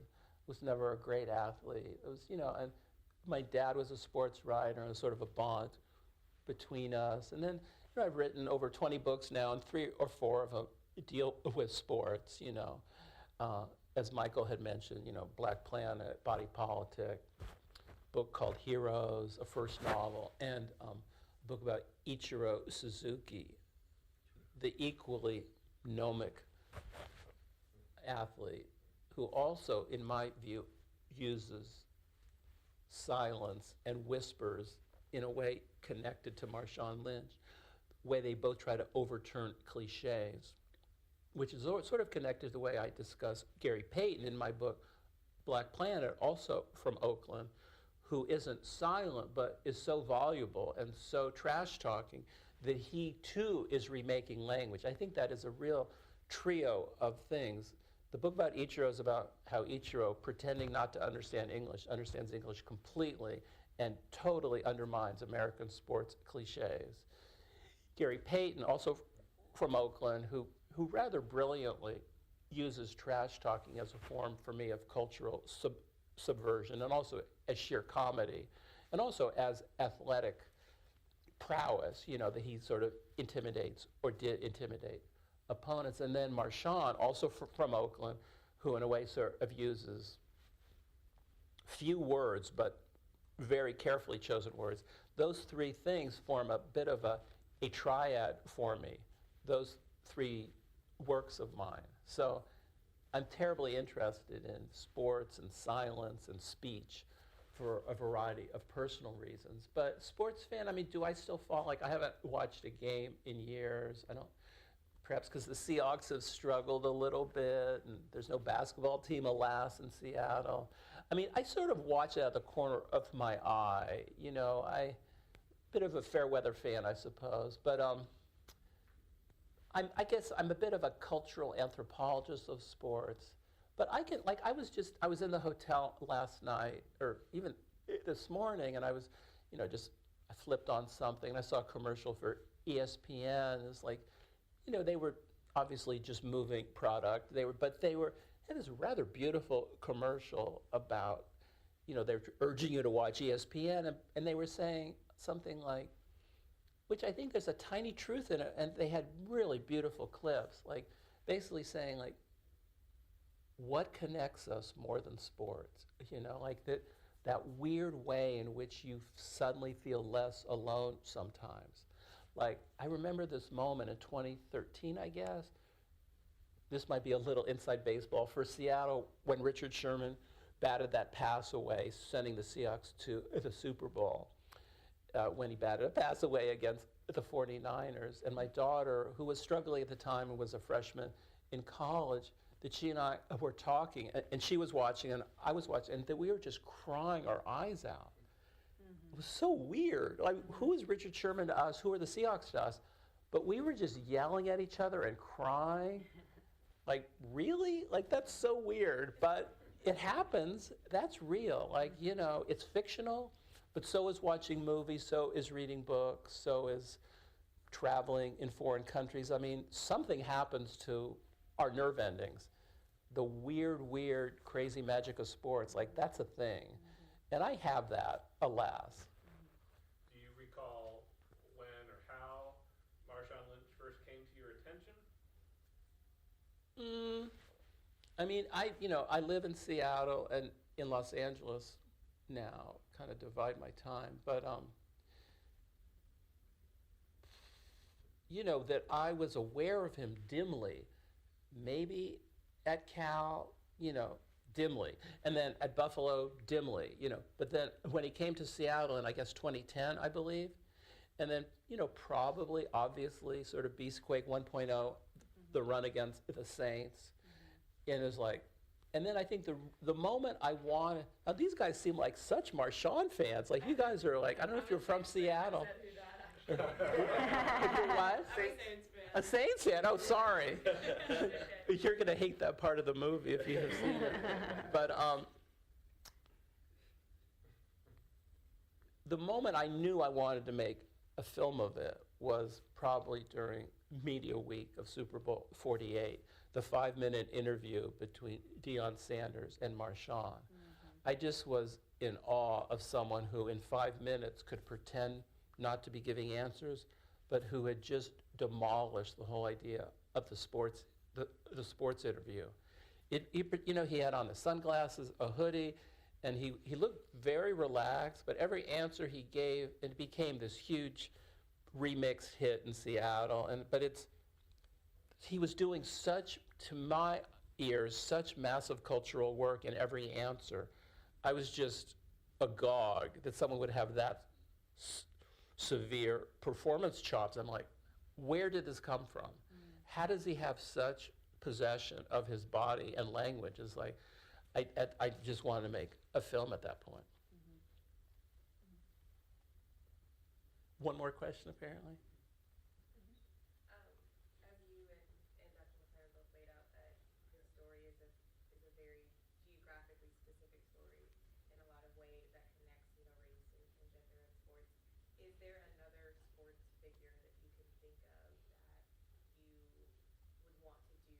was never a great athlete. It was, and my dad was a sports writer, and it was sort of a bond between us. And then, I've written over 20 books now, and 3 or 4 of them deal with sports, as Michael had mentioned, Black Planet, Body Politic, book called Heroes, a first novel, and a book about Ichiro Suzuki, the equally gnomic athlete, who also, in my view, uses silence and whispers in a way connected to Marshawn Lynch, way they both try to overturn cliches, which is sort of connected to the way I discuss Gary Payton in my book, Black Planet, also from Oakland, who isn't silent but is so voluble and so trash-talking that he too is remaking language. I think that is a real trio of things. The book about Ichiro is about how Ichiro, pretending not to understand English, understands English completely and totally undermines American sports cliches. Gary Payton, also from Oakland, who rather brilliantly uses trash-talking as a form, for me, of cultural subversion, and also as sheer comedy, and also as athletic prowess, that he sort of intimidates or did intimidate opponents. And then Marshawn, also from Oakland, who in a way sort of uses few words, but very carefully chosen words. Those 3 things form a bit of a triad for me, those 3 works of mine. So I'm terribly interested in sports and silence and speech for a variety of personal reasons. But sports fan, do I still fall? I haven't watched a game in years. I don't, perhaps because the Seahawks have struggled a little bit, and there's no basketball team, alas, in Seattle. I sort of watch it out of the corner of my eye. Bit of a fair weather fan, I suppose. But I guess I'm a bit of a cultural anthropologist of sports. But I was in the hotel last night, or even this morning, and I was, I flipped on something, and I saw a commercial for ESPN. It's like, they were obviously just moving product. They had this rather beautiful commercial about they're urging you to watch ESPN, and they were saying something like, which I think there's a tiny truth in it, and they had really beautiful clips, like basically saying like, what connects us more than sports? Like that weird way in which you suddenly feel less alone sometimes. Like, I remember this moment in 2013, I guess. This might be a little inside baseball for Seattle when Richard Sherman batted that pass away, sending the Seahawks to the Super Bowl. When he batted a pass away against the 49ers. And my daughter, who was struggling at the time and was a freshman in college, that she and I were talking, and she was watching and I was watching, and that we were just crying our eyes out. It was so weird. Like, who is Richard Sherman to us? Who are the Seahawks to us? But we were just yelling at each other and crying. Like, really? Like, that's so weird. But it happens. That's real. Like, it's fictional, but so is watching movies, so is reading books, so is traveling in foreign countries. I mean, something happens to our nerve endings. The weird, crazy magic of sports, like, that's a thing. And I have that, alas. Do you recall when or how Marshawn Lynch first came to your attention? I mean, I live in Seattle and in Los Angeles now, kind of divide my time, but that I was aware of him dimly, maybe at Cal, dimly, and then at Buffalo, dimly, but then when he came to Seattle in, I guess, 2010, I believe, and then, probably, obviously, sort of Beastquake 1.0, the run against the Saints, and it was like, and then I think the moment I wanted, now these guys seem like such Marshawn fans, like you guys are like, I don't know if you're from Seattle. You're what? A Saints fan? Oh, sorry. You're going to hate that part of the movie if you have seen it. But the moment I knew I wanted to make a film of it was probably during Media Week of Super Bowl 48, the 5-minute interview between Deion Sanders and Marshawn. I just was in awe of someone who in 5 minutes could pretend not to be giving answers, but who had just demolished the whole idea of the sports interview. He had on the sunglasses, a hoodie, and he looked very relaxed, but every answer he gave, it became this huge remix hit in Seattle. He was doing such, to my ears, such massive cultural work in every answer. I was just agog that someone would have that severe performance chops. I'm like, where did this come from? How does he have such possession of his body and language? It's like, I just wanted to make a film at that point. One more question, apparently. As you and Dr. McClaren both laid out, that your story is a very geographically specific story in a lot of ways that connects, race and gender and sports. Is there another sports figure that you can think of that you would want to do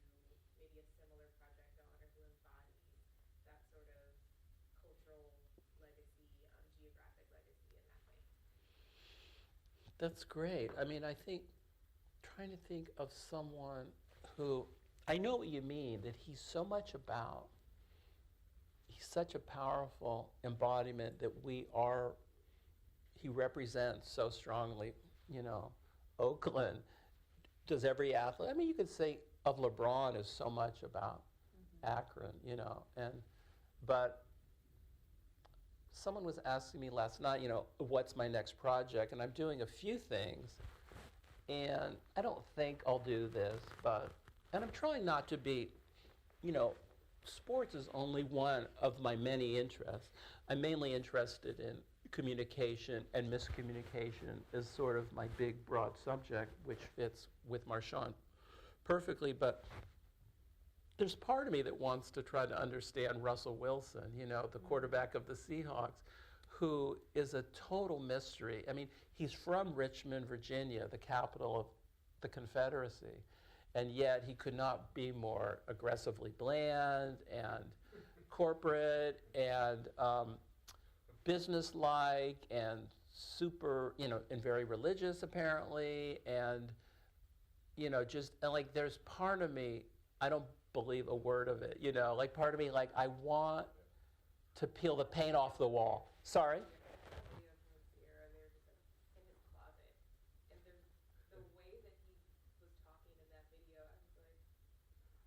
maybe a similar project on, or who embodies that sort of cultural legacy, geographic legacy in that way? That's great. I mean, trying to think of someone who, I know what you mean, that he's such a powerful embodiment that he represents so strongly, Oakland. Does every athlete, I mean, you could say of LeBron is so much about Akron, but someone was asking me last night, what's my next project? And I'm doing a few things, and I don't think I'll do this, and I'm trying not to be, sports is only one of my many interests. I'm mainly interested in communication, and miscommunication is sort of my big, broad subject, which fits with Marshawn perfectly, but there's part of me that wants to try to understand Russell Wilson, the quarterback of the Seahawks, who is a total mystery. I mean, he's from Richmond, Virginia, the capital of the Confederacy, and yet he could not be more aggressively bland and corporate, and businesslike and super, and very religious apparently, and just and like there's part of me, I don't believe a word of it, like part of me, like I want to peel the paint off the wall. Sorry? Video from Sierra, they were just in his closet, and the way that he was talking in that video, I was like,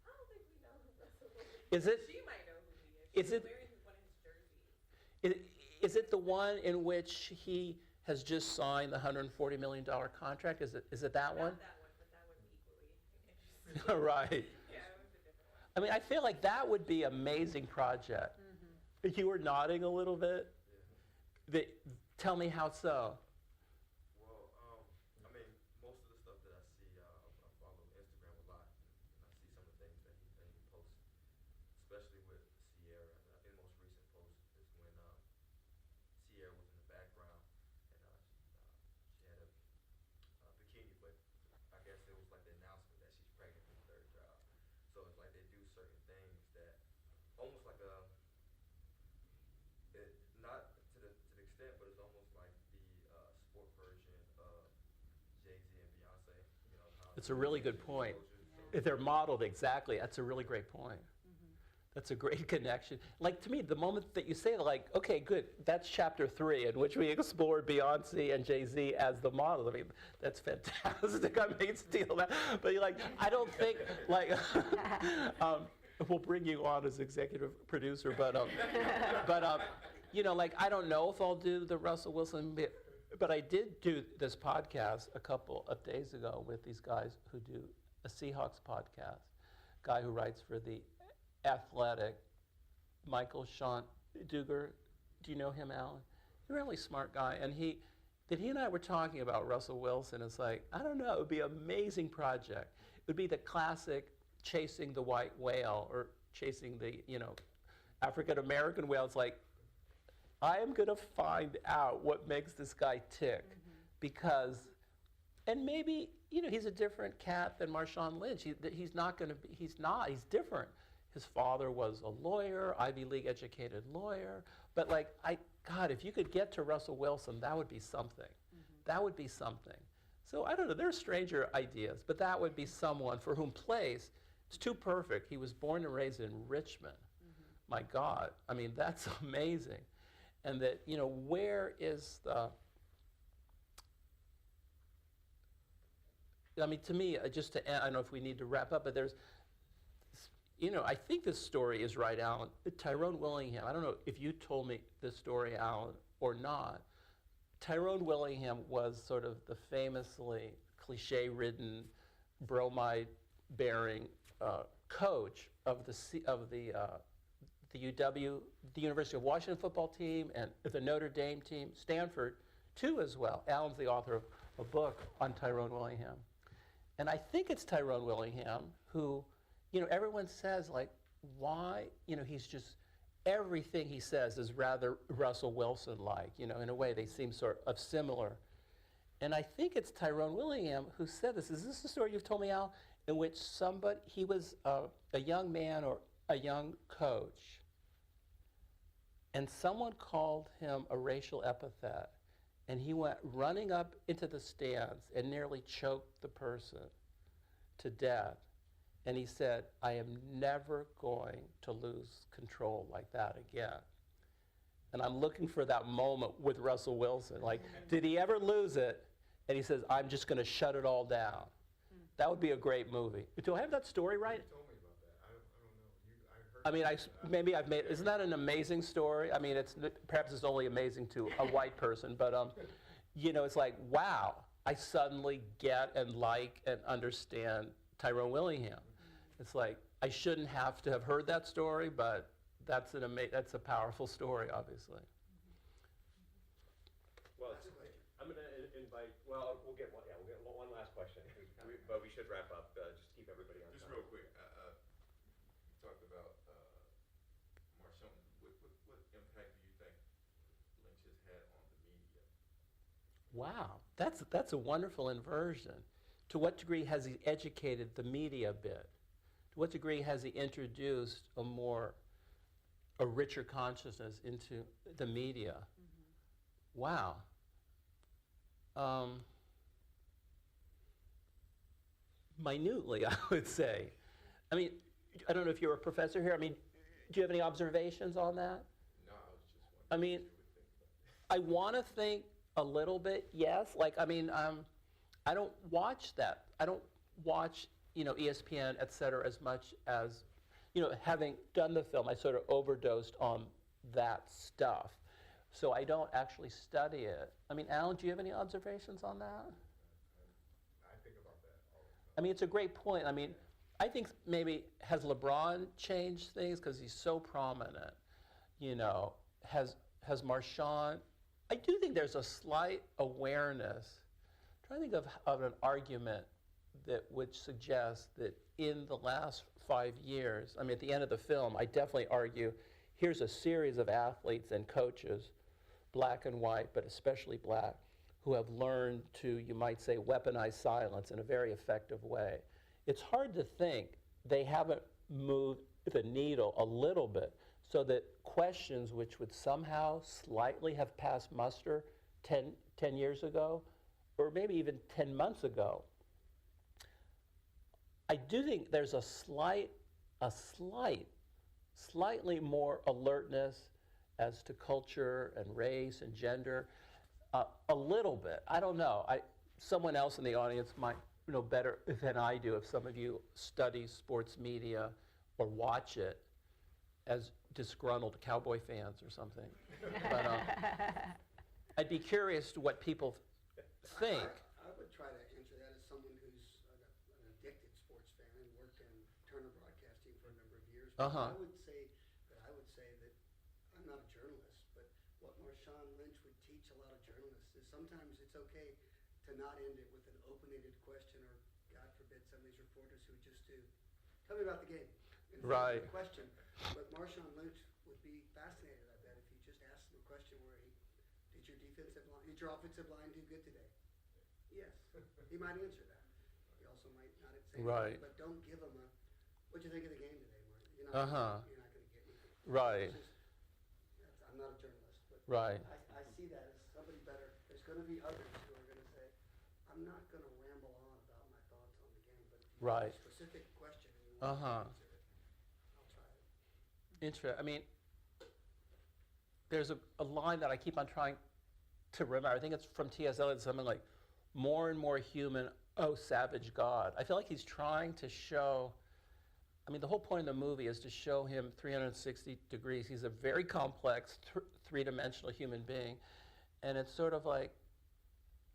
I don't think we know who Russell is. Is it? She might know who he is. Is She's it- wearing one of his jerseys. Is it the one in which he has just signed the $140 million contract? Is it that one? Not that one, but that one's equally interesting. Right. Yeah, it was a different one. I mean, I feel like that would be an amazing project. You were nodding a little bit. Tell me how so. Well, I mean, most of the stuff that I see, I follow Instagram a lot, and I see some of the things that he posts, especially with Sierra. And I think the most recent post is when Sierra was in the background, and she had a bikini, but I guess it was like the announcement that she's pregnant with the third child. So it's like they do certain things that almost like not to the extent, but it's almost like the sport version of Jay-Z and Beyonce. How It's a really good point. exposure. They're modeled exactly. That's a really great point. That's a great connection. Like to me, the moment that you say it, like, okay, good, that's chapter 3 in which we explored Beyonce and Jay-Z as the model. I mean, that's fantastic. I may steal that. But you're like, I don't think, like, we'll bring you on as executive producer, but like, I don't know if I'll do the Russell Wilson bit, but I did do this podcast a couple of days ago with these guys who do a Seahawks podcast, guy who writes for The Athletic, Michael Sean Duger. Do you know him, Alan? He's a really smart guy, and he and I were talking about Russell Wilson. It's like, I don't know, it would be an amazing project. It would be the classic chasing the white whale or chasing the, African-American whale. It's like, I am going to find out what makes this guy tick because, and maybe, he's a different cat than Marshawn Lynch. He's not going to be, he's different. His father was a lawyer, Ivy League educated lawyer. But like, God, if you could get to Russell Wilson, that would be something. That would be something. So I don't know, there's stranger ideas, but that would be someone for whom place, it's too perfect. He was born and raised in Richmond. My God, I mean, that's amazing. And that, where is the, I mean, to me, just to end, I don't know if we need to wrap up, but there's, I think this story is right, Alan. Tyrone Willingham, I don't know if you told me this story, Alan, or not. Tyrone Willingham was sort of the famously cliche-ridden, bromide-bearing coach of the UW, the University of Washington football team, and the Notre Dame team, Stanford too as well. Alan's the author of a book on Tyrone Willingham. And I think it's Tyrone Willingham who, everyone says like, why, he's just, everything he says is rather Russell Wilson-like, in a way they seem sort of similar. And I think it's Tyrone Willingham who said this. Is this the story you've told me, Al? In which he was a young man or a young coach, and someone called him a racial epithet, and he went running up into the stands and nearly choked the person to death. And he said, I am never going to lose control like that again. And I'm looking for that moment with Russell Wilson. Like, did he ever lose it? And he says, I'm just going to shut it all down. That would be a great movie. Do I have that story right? You told me about that. I don't know. I heard. I mean, maybe I've made. Isn't that an amazing story? I mean, perhaps it's only amazing to a white person, but it's like, wow! I suddenly get and like and understand Tyrone Willingham. It's like I shouldn't have to have heard that story, but that's a powerful story, obviously. Well, I'm going to invite. Well, we'll get one last question, but we should wrap up. Just keep everybody on Just time. real quick, you talked about Marshawn. What impact do you think Lynch has had on the media? Wow, that's a wonderful inversion. To what degree has he educated the media a bit? To what degree has he introduced a richer consciousness into the media? Wow. Minutely, I would say. I mean, I don't know if you're a professor here. I mean, do you have any observations on that? No, I was just wondering I mean, what you would think about I want to think a little bit, yes. Like, I mean, I don't watch that. I don't watch, ESPN, et cetera, as much as, having done the film, I sort of overdosed on that stuff. So I don't actually study it. I mean, Alan, do you have any observations on that? I think about that all the time. I mean, it's a great point. I mean, I think maybe, has LeBron changed things because he's so prominent? Has Marshawn? I do think there's a slight awareness. I'm trying to think of an argument that would suggest that in the last 5 years, I mean, at the end of the film, I definitely argue, here's a series of athletes and coaches, black and white, but especially black, who have learned to, you might say, weaponize silence in a very effective way. It's hard to think they haven't moved the needle a little bit so that questions which would somehow slightly have passed muster 10 years ago, or maybe even 10 months ago. I do think there's a slightly more alertness as to culture and race and gender, a little bit. I don't know. Someone else in the audience might know better than I do if some of you study sports media or watch it as disgruntled Cowboy fans or something. But I'd be curious to what people think. I would try to answer that as someone who's an addicted sports fan and worked in Turner Broadcasting for a number of years. But Uh-huh. I would say that I'm not a journalist, but what Marshawn Lynch would teach a lot of journalists is sometimes it's okay to not end it with an open-ended question, or God forbid some of these reporters who just do, tell me about the game. And it's not Right. a question. But Marshawn Lynch would be fascinated, I bet, if you just asked him a question where did your offensive line do good today? Yes. He might answer that. He also might not say Right. that, but don't give him what'd you think of the game today, Mark? You're not Uh-huh. you're not going to get anything. Right. I'm not a journalist, but Right. I see that as somebody better. There's going to be others who are going to say, I'm not going to ramble on about my thoughts on the game, but if you have Right. a specific question and you want Uh-huh. to answer it, I'll try it. Interesting. I mean, there's a line that I keep on trying to remember. I think it's from T.S. Eliot, something like, more and more human, oh, savage God. I feel like he's trying to show, I mean, the whole point of the movie is to show him 360 degrees. He's a very complex, three-dimensional human being. And it's sort of like,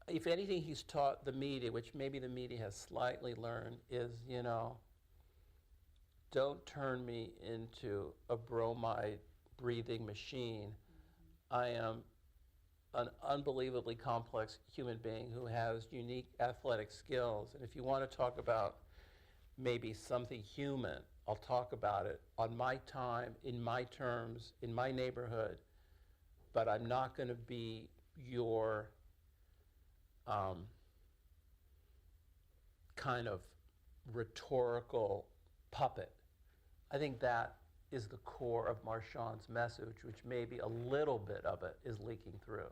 if anything he's taught the media, which maybe the media has slightly learned, is, don't turn me into a bromide-breathing machine. I am an unbelievably complex human being who has unique athletic skills. And if you want to talk about maybe something human, I'll talk about it on my time, in my terms, in my neighborhood, but I'm not going to be your kind of rhetorical puppet. I think that is the core of Marshawn's message, which maybe a little bit of it is leaking through.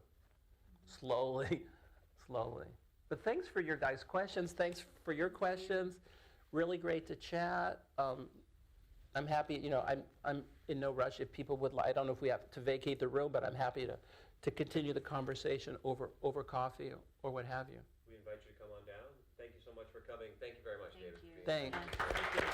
Slowly. But thanks for your guys' questions. Thanks for your questions. Really great to chat. I'm happy, I'm in no rush if people would like. I don't know if we have to vacate the room, but I'm happy to continue the conversation over coffee or what have you. We invite you to come on down. Thank you so much for coming. Thank you very much, Thank David. you. Thanks. Thank you.